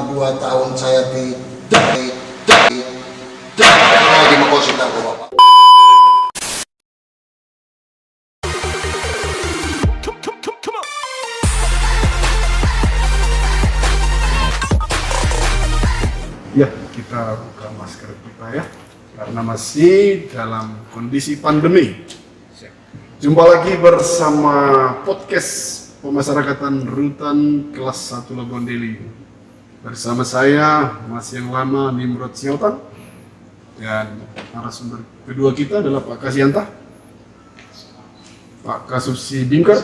selama 2 tahun saya tidak dimaksud aku Bapak. Ya, kita buka masker kita ya, karena masih dalam kondisi pandemi. Jumpa lagi bersama podcast Pemasyarakatan Rutan kelas 1 Labuan Deli. Bersama saya, Mas yang lama Nimrod Siotan, dan narasumber kedua kita adalah Pak Kasianta, Pak Kasusi Bingker,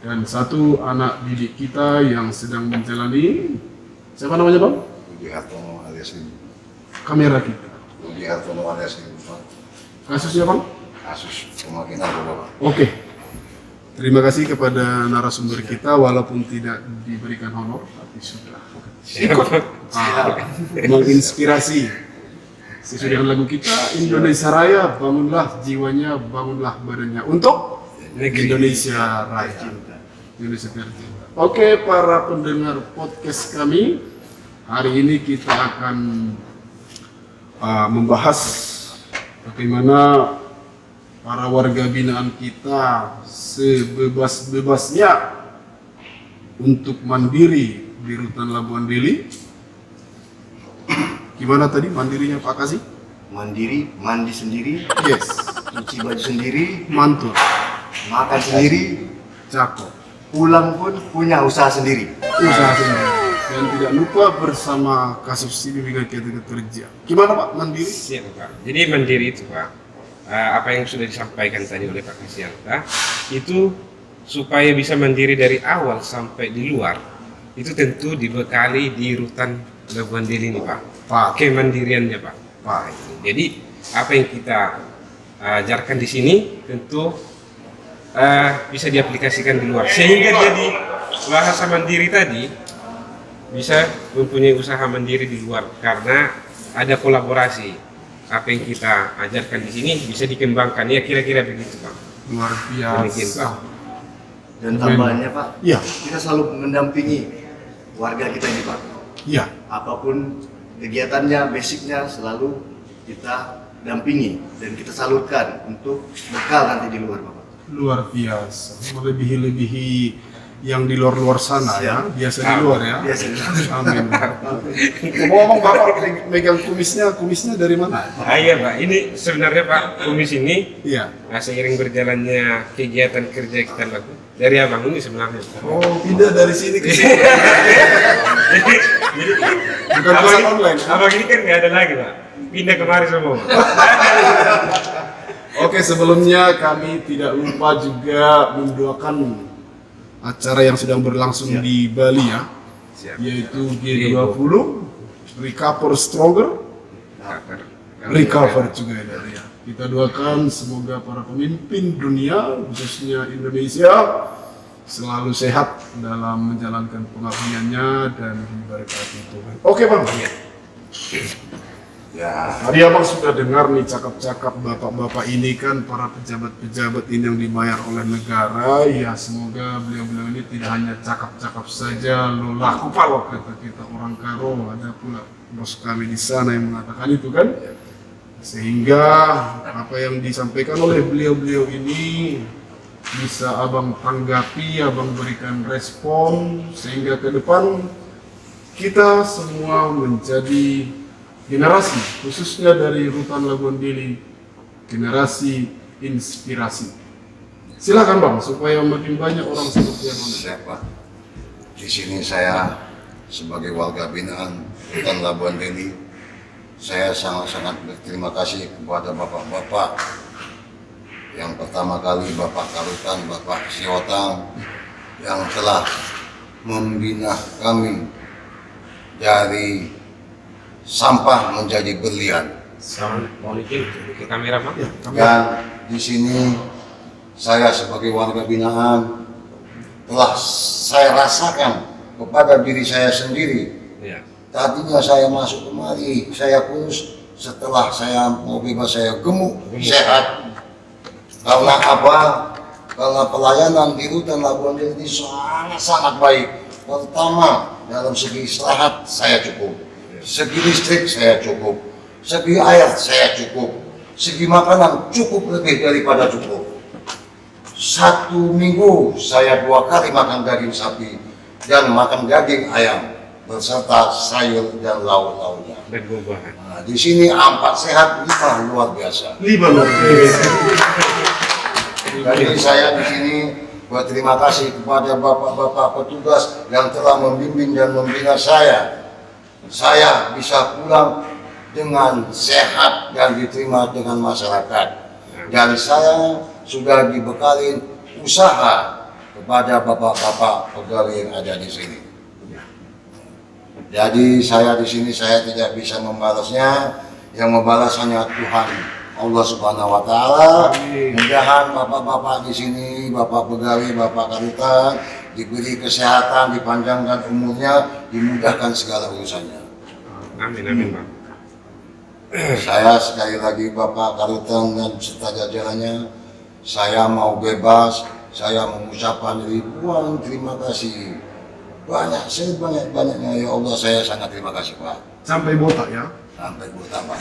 dan satu anak didik kita yang sedang menjalani, siapa namanya Bang? Budi Hartono alias Ibu. Kamera kita. Budi Hartono alias Ibu. Kasusnya Bang? Kasus pemakinan Bapak. Oke. Terima kasih kepada narasumber kita walaupun tidak diberikan honor tapi sudah ikut menginspirasi sesuai dengan lagu kita Indonesia Raya, bangunlah jiwanya, bangunlah badannya untuk Indonesia Raya. Indonesia tercinta. Oke, para pendengar podcast kami, hari ini kita akan membahas bagaimana para warga binaan kita sebebas-bebasnya untuk mandiri di Rutan Labuan Deli. Gimana tadi mandirinya Pak Kasih? Mandiri, mandi sendiri, Yes. cuci baju sendiri, Mantul. makan sendiri, Cakep. pulang pun punya usaha sendiri. Usaha sendiri. Dan tidak lupa bersama kasus ini dengan kita kerja. Gimana Pak mandiri? Siap Pak. Jadi mandiri itu Pak, apa yang sudah disampaikan tadi oleh Pak Kasianta itu supaya bisa mandiri dari awal sampai di luar itu tentu dibekali di Rutan Labuan Deli ini Pak. Kemandiriannya Pak. Jadi apa yang kita ajarkan di sini tentu bisa diaplikasikan di luar sehingga jadi bahasa mandiri tadi bisa mempunyai usaha mandiri di luar karena ada kolaborasi. Apa yang kita ajarkan di sini bisa dikembangkan, ya kira-kira begitu Pak. Luar Demikian, biasa. Pak. Dan tambahannya Pak, Iya. kita selalu mendampingi warga kita ini Pak. Iya. Apapun kegiatannya, basicnya selalu kita dampingi dan kita salurkan untuk bekal nanti di luar Bapak. Luar biasa. Melebihi yang di luar sana ya, biasa di luar ya. Biasa di luar. Amin. Ngomong-ngomong Bapak megang kumisnya dari mana? Iya Pak, ini sebenarnya Pak kumis ini Iya. seiring berjalannya kegiatan kerja kita lakukan dari abang ini sebenarnya. Oh, pindah dari sini ke sini. Jadi Bukan abang, pesan online. abang ini kan nggak ada lagi Pak, pindah kemari semua. Oke, sebelumnya kami tidak lupa juga mendoakan acara yang sedang berlangsung di Bali ya, Siap. yaitu G20 Recover Stronger, Recover juga ya. Kita doakan semoga para pemimpin dunia, khususnya Indonesia, selalu sehat dalam menjalankan pengabdiannya dan diberkati Tuhan. Oke Bang. Ya, Tadi abang sudah dengar nih cakap-cakap bapak-bapak ini kan, para pejabat-pejabat ini yang dibayar oleh negara. Ya semoga beliau-beliau ini tidak hanya cakap-cakap saja, lo laku palo kata kita orang Karo. Ada pula bos kami di sana yang mengatakan itu kan. Sehingga apa yang disampaikan oleh beliau-beliau ini bisa abang tanggapi, abang berikan respon, sehingga ke depan kita semua menjadi generasi, khususnya dari Rutan Labuan Deli, generasi inspirasi. Silakan Bang, supaya makin banyak orang seperti yang Anda. siapa? Di sini saya sebagai warga binaan Rutan Labuan Deli, saya sangat-sangat berterima kasih kepada bapak-bapak. Yang pertama kali Bapak Karutan, Bapak Siotang yang telah membina kami dari sampah menjadi berlian. Assalamualaikum ke kamera Pak. Dan di sini saya sebagai warga binaan telah saya rasakan kepada diri saya sendiri. Ya. Tadinya saya masuk kemari, saya kurus. Setelah saya mau bebas, saya gemuk, sehat. Karena apa? Karena pelayanan di Rutan Labuan Deli ini sangat-sangat baik. Pertama, dalam segi istirahat saya cukup, segi listrik saya cukup, segi air saya cukup, segi makanan cukup lebih daripada cukup. 1 minggu saya 2 kali makan daging sapi dan makan daging ayam beserta sayur dan lauk-lauknya. Dan buah-buahan. Nah, di sini 4 sehat, 5 luar biasa. 5 luar biasa. Jadi saya di sini berterima kasih kepada bapak-bapak petugas yang telah membimbing dan membina saya. Saya bisa pulang dengan sehat dan diterima dengan masyarakat. Dan saya sudah dibekali usaha kepada bapak-bapak pegawai yang ada di sini. Jadi saya di sini saya tidak bisa membalasnya, yang membalas hanya Tuhan Allah Subhanahu wa taala. Mudahan bapak-bapak di sini, bapak pegawai, bapak karutan diberi kesehatan, dipanjangkan umurnya, dimudahkan segala urusannya. Amin, amin, Pak. Saya sekali lagi bapak karutan dan beserta jajarannya, saya mau bebas, saya mengucapkan ribuan terima kasih. Banyak, sebanyak-banyaknya ya Allah, saya sangat terima kasih Pak. Sampai botak ya. Sampai botak Pak.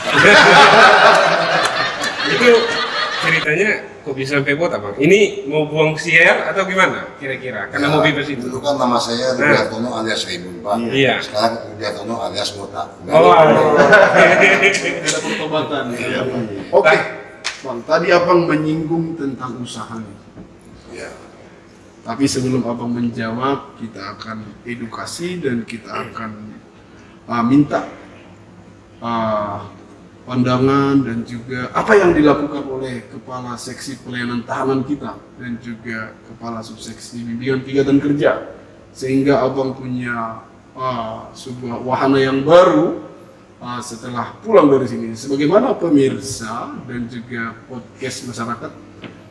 Itu ceritanya kok bisa sampai botak, Bang? Ini mau buang sial atau gimana kira-kira? Karena mau bebas itu. Dulu kan nama saya Rudiartono alias Ribun Pak. Iya. Sekarang Rudiartono alias botak. Oh, Ada pertobatan. Oke, Bang. Tadi abang menyinggung tentang usaha nih. Ya. Tapi sebelum abang menjawab, kita akan edukasi dan kita akan minta pandangan dan juga apa yang dilakukan oleh Kepala Seksi Pelayanan Tahanan kita dan juga Kepala Subseksi Bimbingan Kegiatan Kerja, sehingga abang punya sebuah wahana yang baru setelah pulang dari sini. Sebagaimana pemirsa dan juga podcast masyarakat,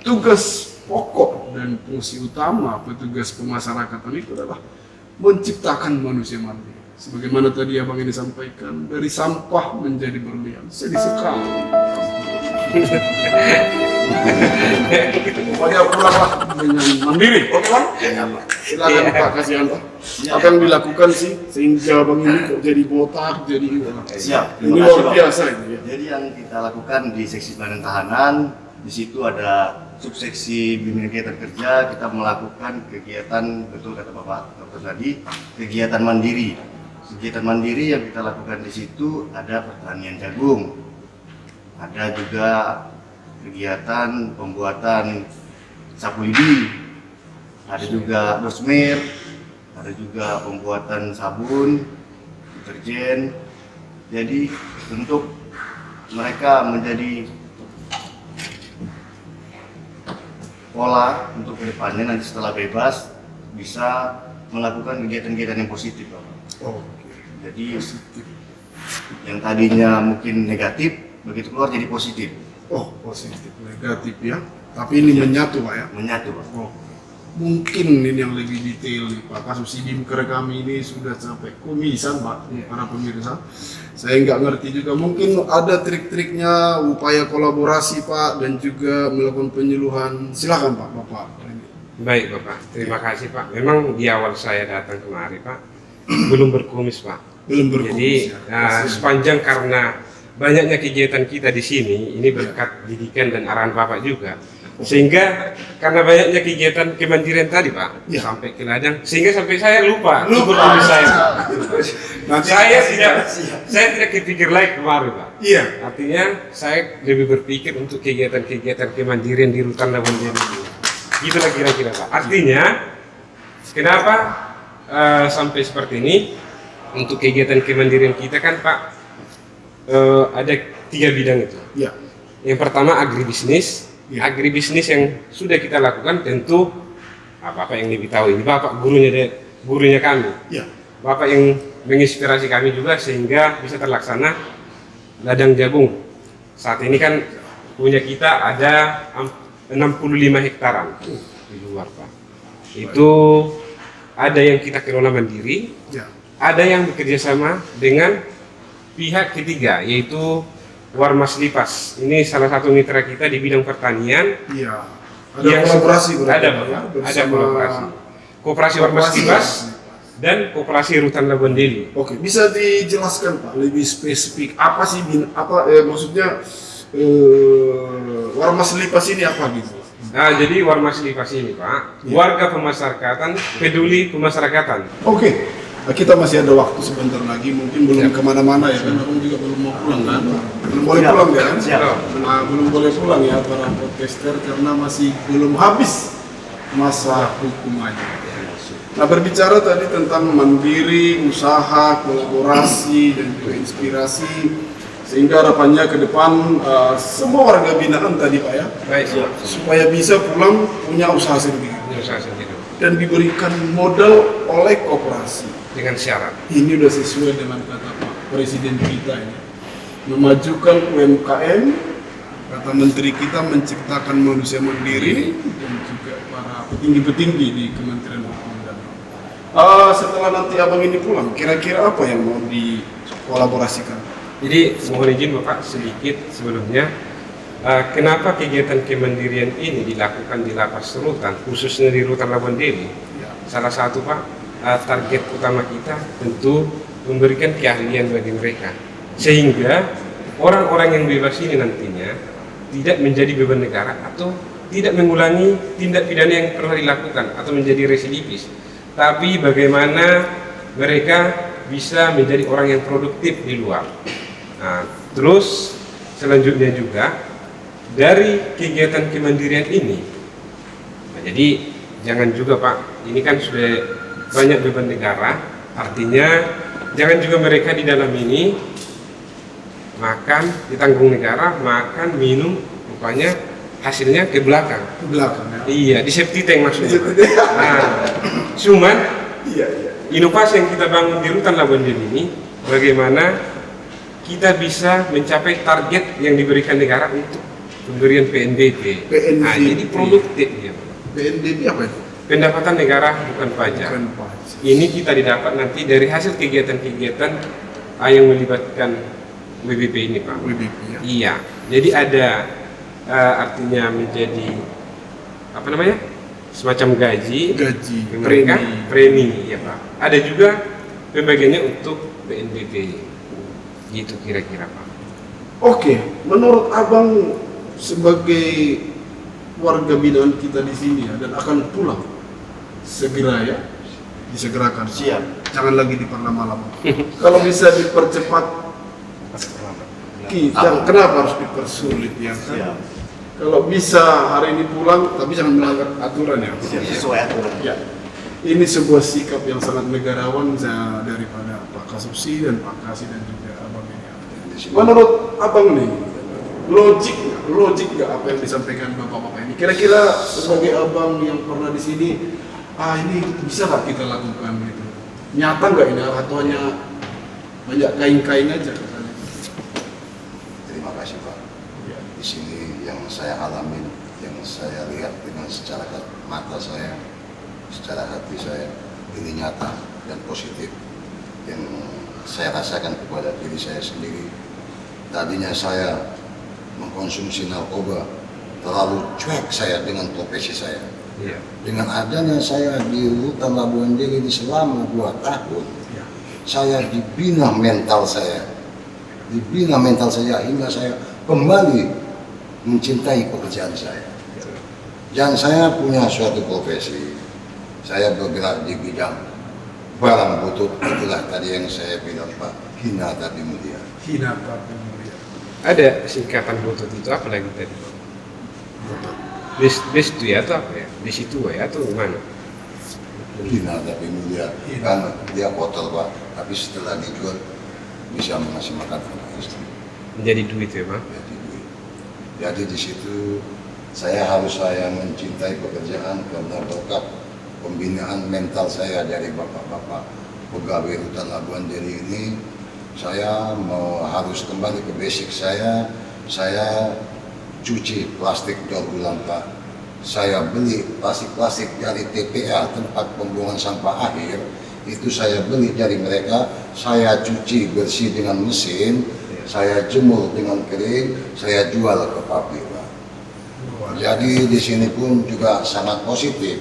tugas pokok dan fungsi utama petugas pemasyarakatan itu adalah menciptakan manusia mandiri. Sebagaimana tadi abang ini sampaikan, dari sampah menjadi berlian. Sedih sekali. Pokoknya pulanglah dengan mandiri. Oke Bang? Silakan Pak Kasihanto. Apa yang dilakukan sih sehingga abang ini kok jadi botak, jadi Siap. ini Terima luar kasih, Bang. biasa ini ya. Jadi yang kita lakukan di seksi pelayanan tahanan, di situ ada subseksi bimbingan kegiatan kerja, kita melakukan kegiatan, betul kata Bapak Dr. tadi, kegiatan mandiri. Kegiatan mandiri yang kita lakukan di situ ada pertanian jagung, ada juga kegiatan pembuatan sapu lidi, ada juga dosmer, ada juga pembuatan sabun, deterjen. Jadi untuk mereka menjadi pola untuk kedepannya nanti setelah bebas bisa melakukan kegiatan-kegiatan yang positif, Bapak. Oh, Jadi yang tadinya mungkin negatif begitu keluar jadi positif, oh positif, negatif ya. Tapi ini menyatu Pak ya. menyatu, Pak. Oh, mungkin ini yang lebih detail nih Pak. Kasus Sidimker kami ini sudah sampai komisan Pak, para pemirsa. Saya nggak ngerti juga, mungkin ada trik-triknya, upaya kolaborasi Pak, dan juga melakukan penyuluhan. Silakan Pak, Bapak. baik Bapak, terima kasih Pak. Memang di awal saya datang kemari Pak, belum berkumis Pak. Belum Jadi berkomis ya. sepanjang karena banyaknya kegiatan kita di sini, ini berkat didikan dan arahan Bapak juga. Sehingga karena banyaknya kegiatan kemandirian tadi Pak, Ya. sampai ke ladang, sehingga sampai saya lupa cukup kumis saya. Nanti Saya tidak kepikir lagi kemarin Pak. Iya. Artinya saya lebih berpikir untuk kegiatan-kegiatan kemandirian di rutan Labuan Gitulah kira-kira Pak. Artinya kenapa sampai seperti ini? Untuk kegiatan kemandirian kita kan Pak ada 3 bidang itu. Ya. Yang pertama agribisnis. Ya. Agribisnis yang sudah kita lakukan tentu Bapak yang lebih tahu ini, Bapak gurunya kami. Ya. Bapak yang menginspirasi kami juga sehingga bisa terlaksana ladang jagung. Saat ini kan punya kita ada 65 hektaran di luar Pak. Itu ada yang kita kelola mandiri, Ya. ada yang bekerja sama dengan pihak ketiga yaitu Warmas Lipas. Ini salah satu mitra kita di bidang pertanian. Iya. Ada yang kolaborasi ada berarti, Pak, ya, ada bersama kolaborasi. Koperasi Warmas Koperasi Lipas dan Koperasi Rutan Labuan Deli. Oke, bisa dijelaskan Pak lebih spesifik apa sih maksudnya Warmas Lipas ini apa gitu? Nah, jadi Warmas Lipas ini Pak, warga pemasyarakatan peduli pemasyarakatan. Oke, kita masih ada waktu sebentar lagi, mungkin belum kemana-mana ya kan, aku juga belum mau pulang kan, belum boleh Siap. pulang ya kan? Siap. Nah, belum boleh pulang ya para podcaster karena masih belum habis masa hukumannya. Nah, berbicara tadi tentang mandiri, usaha, kolaborasi, dan juga inspirasi, sehingga harapannya ke depan semua warga binaan tadi Pak ya, Baik, supaya bisa pulang punya usaha sendiri usaha sendiri dan diberikan modal oleh koperasi. dengan syarat. Ini udah sesuai dengan kata Pak Presiden kita ini, memajukan UMKM, kata Menteri kita menciptakan manusia mandiri, dan juga para petinggi-petinggi di Kementerian Hukum dan HAM. Setelah nanti abang ini pulang, kira-kira apa yang mau dikolaborasikan? Jadi mohon izin Bapak sedikit sebelumnya, kenapa kegiatan kemandirian ini dilakukan di lapas rutan, khususnya di Rutan Labuan Deli? Ya. Salah satu Pak, target utama kita tentu memberikan keahlian bagi mereka, sehingga orang-orang yang bebas ini nantinya tidak menjadi beban negara atau tidak mengulangi tindak pidana yang pernah dilakukan atau menjadi residivis, tapi bagaimana mereka bisa menjadi orang yang produktif di luar. Nah, terus selanjutnya juga dari kegiatan kemandirian ini, nah, jadi jangan juga Pak, ini kan sudah banyak beban negara, artinya jangan juga mereka di dalam ini makan ditanggung negara, makan minum rupanya hasilnya ke belakang. Ke belakang ya? Iya, di safety tank maksudnya. Di safety tank. Nah, cuman Iya. inovasi yang kita bangun di Rutan Labuan Deli ini, bagaimana kita bisa mencapai target yang diberikan negara untuk pemberian PNBP. Nah, jadi produktif ya. BNDB apa itu? Pendapatan negara bukan pajak. Bukan pajak. Ini kita didapat nanti dari hasil kegiatan-kegiatan yang melibatkan WBP ini Pak. WBP ya? Iya, jadi ada artinya menjadi apa namanya, semacam gaji ke mereka, premi ya Pak. Ada juga pembagiannya untuk PNBP, gitu kira-kira Pak. Oke, menurut abang sebagai warga binaan kita di sini ya, dan akan pulang segera ya, disegerakan. Siap. Jangan lagi diperlama-lama. Kalau bisa dipercepat, kenapa harus dipersulit ya kan? Siap. Kalau bisa hari ini pulang, tapi jangan melanggar aturan ya. Siap. Sesuai aturan. Ya. Ini sebuah sikap yang sangat negarawan daripada Pak Kasusi dan Pak Kasih dan juga Abang ini. Menurut Abang nih, logik nggak apa yang disampaikan bapak-bapak ini? Kira-kira sebagai Abang yang pernah di sini, ini bisa nggak kita lakukan gitu? Nyata nggak ini atau hanya banyak kain-kain aja? Terima kasih Pak. Di sini yang saya alami, yang saya lihat dengan secara mata saya, secara hati saya, ini nyata dan positif yang saya rasakan kepada diri saya sendiri. Tadinya saya mengkonsumsi narkoba, terlalu cuek saya dengan profesi saya. Iya. Dengan adanya saya di Rutan Labuan Deli selama 2 tahun, saya dibina mental saya hingga saya kembali mencintai pekerjaan saya. Dan saya punya suatu profesi, saya bergerak di bidang barang butut, itulah tadi yang saya bilang Pak, hina tapi mulia. Hina tapi mulia. Ada singkatan butut itu apa lagi tadi? Destu ya atau apa ya? Desitu ya atau gimana? Hina tapi mulia, kan dia kotor Pak, tapi setelah dijual bisa mengasih makan sama istri. Menjadi duit ya Pak? Jadi duit. Jadi di situ saya mencintai pekerjaan karena berkat pembinaan mental saya dari bapak-bapak pegawai Rutan Labuan Deli ini. Saya harus kembali ke basic saya cuci plastik daur ulang Pak. Saya beli plastik-plastik dari TPA, tempat pembuangan sampah akhir, itu saya beli dari mereka, saya cuci bersih dengan mesin, saya jemur dengan kering, saya jual ke pabrik Pak. Jadi di sini pun juga sangat positif.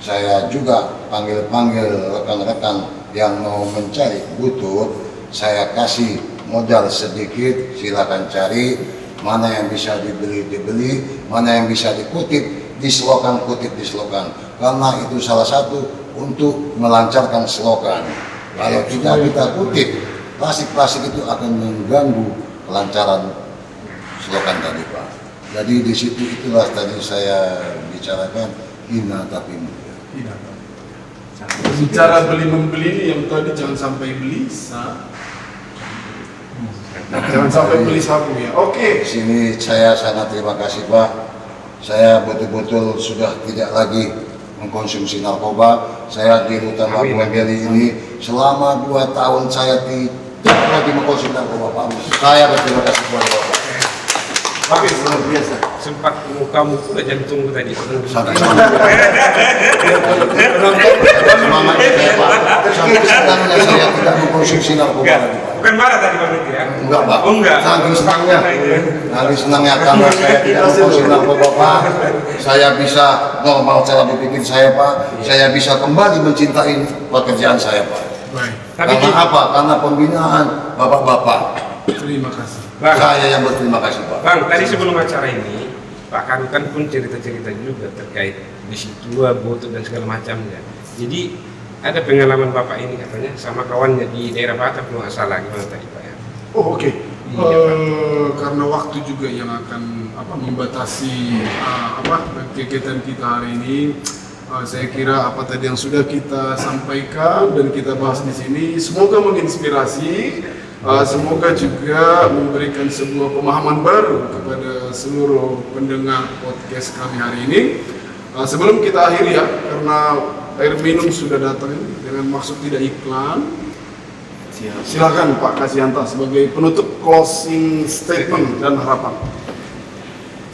saya juga panggil-panggil rekan-rekan yang mau mencari butut, saya kasih modal sedikit, silakan cari, mana yang bisa dibeli, mana yang bisa dikutip di slogan, kutip di slogan, karena itu salah satu untuk melancarkan slogan. Kalau tidak kita kutip, plastik-plastik itu akan mengganggu kelancaran slogan tadi, Pak. Jadi di situ itulah tadi saya bicarakan, hina tapi mulia. Tidak. Bicara beli membeli ini yang tadi jangan sampai beli jangan sampai beli sabu ya. Oke. Di sini saya sangat terima kasih, Pak. Saya betul-betul sudah tidak lagi mengkonsumsi narkoba. Saya di Rutan Labuan Bajo ini selama 2 tahun saya tidak lagi mengkonsumsi narkoba, Pak. Saya berterima kasih kepada Bapak. Oke, luar biasa. Sempat mukamu pula jantung tadi. Sampai semangat saya, Pak. Sampai senangnya saya tidak mengkonsumsi narkoba lagi, Pak. Bukan marah tadi Bang Niti ya? Enggak, Pak. Oh enggak. Saking senangnya. Saking senangnya karena saya tidak mengkonsumsi narkoba, Pak. Saya bisa normal cara berpikir saya, Pak. Saya bisa kembali mencintai pekerjaan saya, Pak. Baik. Karena apa? Karena pembinaan bapak-bapak. Terima kasih. Bang, Saya yang berterima kasih, Pak. Bang, tadi sebelum acara ini Pak Karutan pun cerita-cerita juga terkait besi tua, botol dan segala macamnya. Jadi ada pengalaman Bapak ini katanya sama kawannya di daerah Batam kalau nggak salah, gimana tadi Pak ya? Oh oke. Iya, Karena waktu juga yang akan membatasi kegiatan kita hari ini, saya kira apa tadi yang sudah kita sampaikan dan kita bahas di sini semoga menginspirasi, semoga juga memberikan sebuah pemahaman baru kepada seluruh pendengar podcast kami hari ini. Sebelum kita akhiri ya, karena air minum sudah datang dengan maksud tidak iklan. Silakan Pak Kasianta sebagai penutup closing statement dan harapan.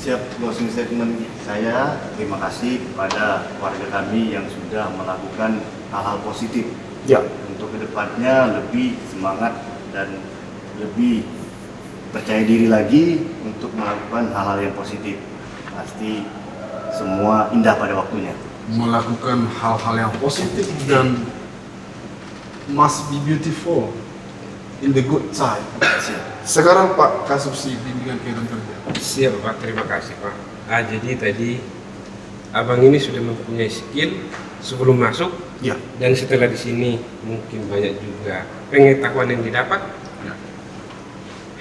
Siap, closing statement saya, terima kasih kepada warga kami yang sudah melakukan hal-hal positif. Ya. Untuk kedepannya lebih semangat dan lebih percaya diri lagi untuk melakukan hal-hal yang positif. Pasti semua indah pada waktunya. Melakukan hal-hal yang positif dan must be beautiful in the good side. Sekarang Pak Kasubsi bimbingan kegiatan kerja. Siap Pak, terima kasih Pak. Jadi tadi Abang ini sudah mempunyai skill sebelum masuk, Ya. dan setelah di sini mungkin banyak juga pengetahuan yang didapat. Ya.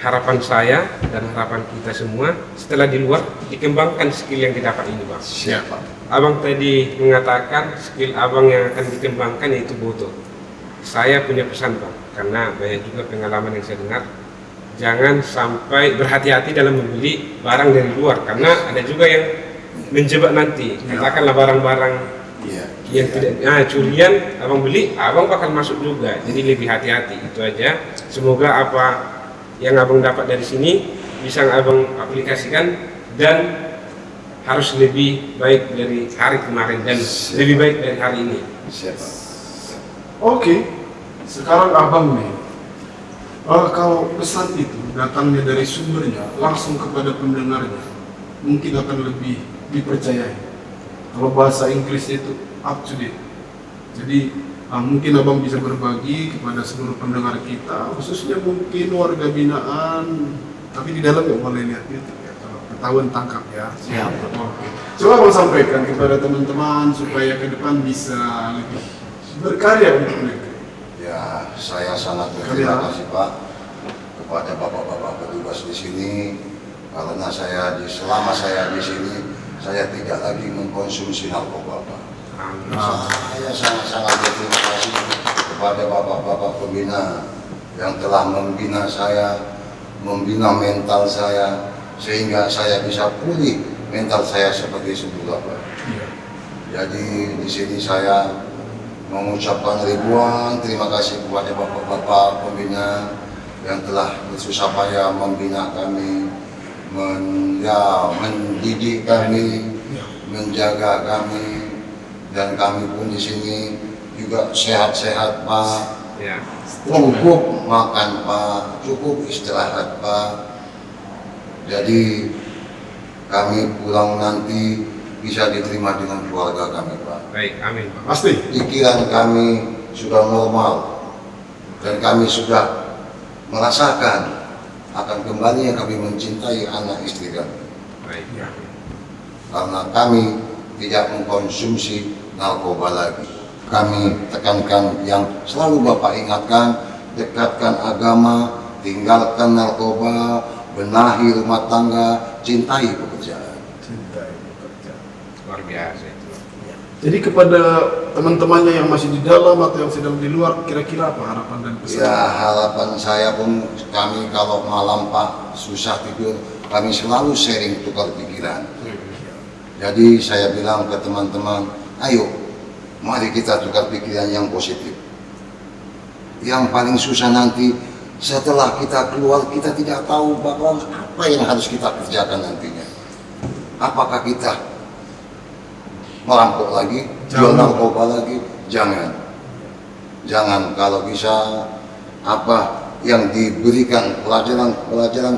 Harapan saya dan harapan kita semua setelah di luar dikembangkan skill yang didapat ini Bang. Siapa? Abang tadi mengatakan skill abang yang akan dikembangkan yaitu botol. Saya punya pesan Bang, karena banyak juga pengalaman yang saya dengar. Jangan sampai berhati-hati dalam membeli barang dari luar, karena ada juga yang menjebak nanti. Katakanlah barang-barang yang tidak, curian abang beli, abang bakal masuk juga. Jadi lebih hati-hati, itu aja. Semoga apa yang abang dapat dari sini bisa abang aplikasikan dan harus lebih baik dari hari kemarin dan lebih baik dari hari ini. Oke. Sekarang abang nih, kalau pesan itu datangnya dari sumbernya langsung kepada pendengarnya, mungkin akan lebih dipercayai. Kalau bahasa Inggris itu up to date. Jadi mungkin abang bisa berbagi kepada seluruh pendengar kita, khususnya mungkin warga binaan, tapi di dalam nggak boleh lihat YouTube ya, kalau ketahuan tangkap ya. Siap. Oke. Coba abang sampaikan kepada teman-teman supaya ke depan bisa lebih berkarya untuk mereka. Ya, saya sangat berterima kasih Pak kepada bapak-bapak petugas di sini, karena selama saya di sini saya tidak lagi mengkonsumsi narkoba, Pak. Saya sangat berterima kasih kepada bapak-bapak pembina yang telah membina saya, membina mental saya, sehingga saya bisa pulih mental saya seperti semula, Pak. Jadi di sini saya mengucapkan ribuan terima kasih kepada bapak-bapak pembina yang telah bersusah payah membina kami, mendidik kami, menjaga kami, dan kami pun di sini juga sehat-sehat Pak, Ya. cukup makan Pak, cukup istirahat Pak. Jadi kami pulang nanti bisa diterima dengan keluarga kami, Pak. Baik, amin Pak. Pasti. Pikiran kami sudah normal dan kami sudah merasakan akan kembalinya kami mencintai anak istri kami. Baik. Karena kami tidak mengkonsumsi narkoba lagi. Kami tekankan yang selalu Bapak ingatkan, dekatkan agama, tinggalkan narkoba, benahi rumah tangga, cintai pekerjaan. Cintai pekerjaan. Luar biasa itu. Jadi kepada teman-temannya yang masih di dalam atau yang sedang di luar, kira-kira apa harapan dan pesan? Ya, harapan saya pun kami kalau malam Pak susah tidur, kami selalu sharing tukar pikiran. Jadi saya bilang ke teman-teman, ayo mari kita tukar pikiran yang positif. Yang paling susah nanti setelah kita keluar, kita tidak tahu bahwa apa yang harus kita kerjakan nantinya. Apakah kita merampok lagi, jual narkoba lagi? Jangan. Kalau bisa apa yang diberikan pelajaran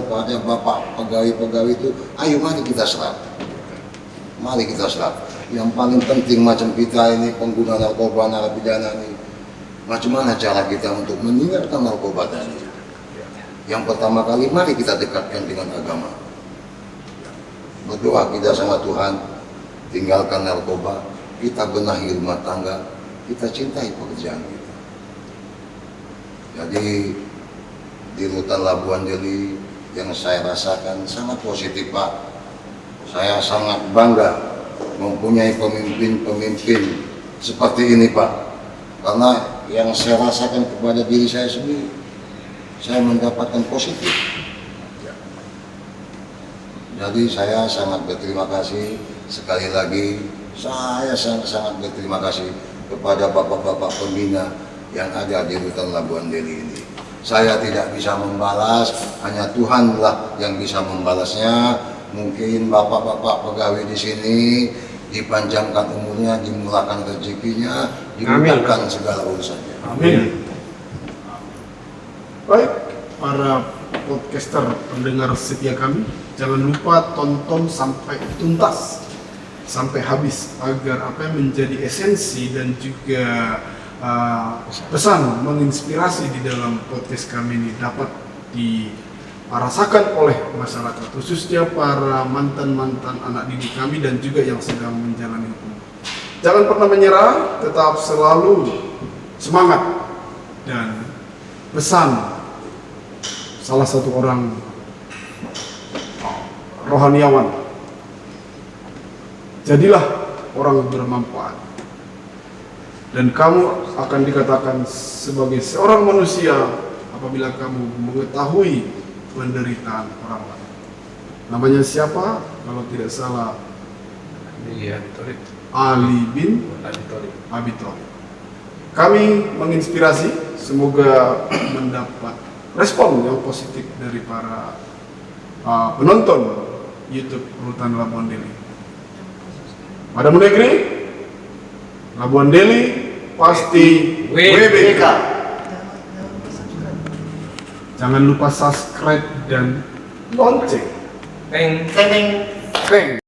pada Bapak pegawai-pegawai itu, ayo mari kita serap. Yang paling penting macam kita ini pengguna narkoba, narapidana ini, macam mana cara kita untuk meninggalkan narkoba tadi? Yang pertama kali mari kita dekatkan dengan agama. Berdoa kita sama Tuhan, tinggalkan narkoba, kita benahi rumah tangga, kita cintai pekerjaan kita. Jadi di Rutan Labuan Deli yang saya rasakan sangat positif, Pak. Saya sangat bangga mempunyai pemimpin-pemimpin seperti ini, Pak. Karena yang saya rasakan kepada diri saya sendiri, saya mendapatkan positif. Jadi saya sangat berterima kasih. Sekali lagi, saya sangat berterima kasih kepada bapak-bapak pembina yang ada di Rutan Labuan Deli ini. Saya tidak bisa membalas, hanya Tuhanlah yang bisa membalasnya. Mungkin bapak-bapak pegawai di sini dipanjangkan umurnya, dimurahkan rezekinya, dimudahkan segala urusannya. Amin. Baik, para podcaster pendengar setia kami, jangan lupa tonton sampai tuntas, sampai habis, agar apa yang menjadi esensi dan juga pesan menginspirasi di dalam podcast kami ini dapat dirasakan oleh masyarakat, khususnya para mantan-mantan anak didik kami dan juga yang sedang menjalani hukum. Jangan pernah menyerah, tetap selalu semangat. Dan pesan salah satu orang rohaniawan, jadilah orang bermanfaat, dan kamu akan dikatakan sebagai seorang manusia apabila kamu mengetahui penderitaan orang lain. Namanya siapa? Kalau tidak salah, Ali bin Abi Thalib. Kami menginspirasi, semoga mendapat respon yang positif dari para penonton YouTube Rutan Labuan Deli. Pada negeri Labuan Deli pasti WBK. Jangan lupa subscribe dan lonceng. Teng. Peng.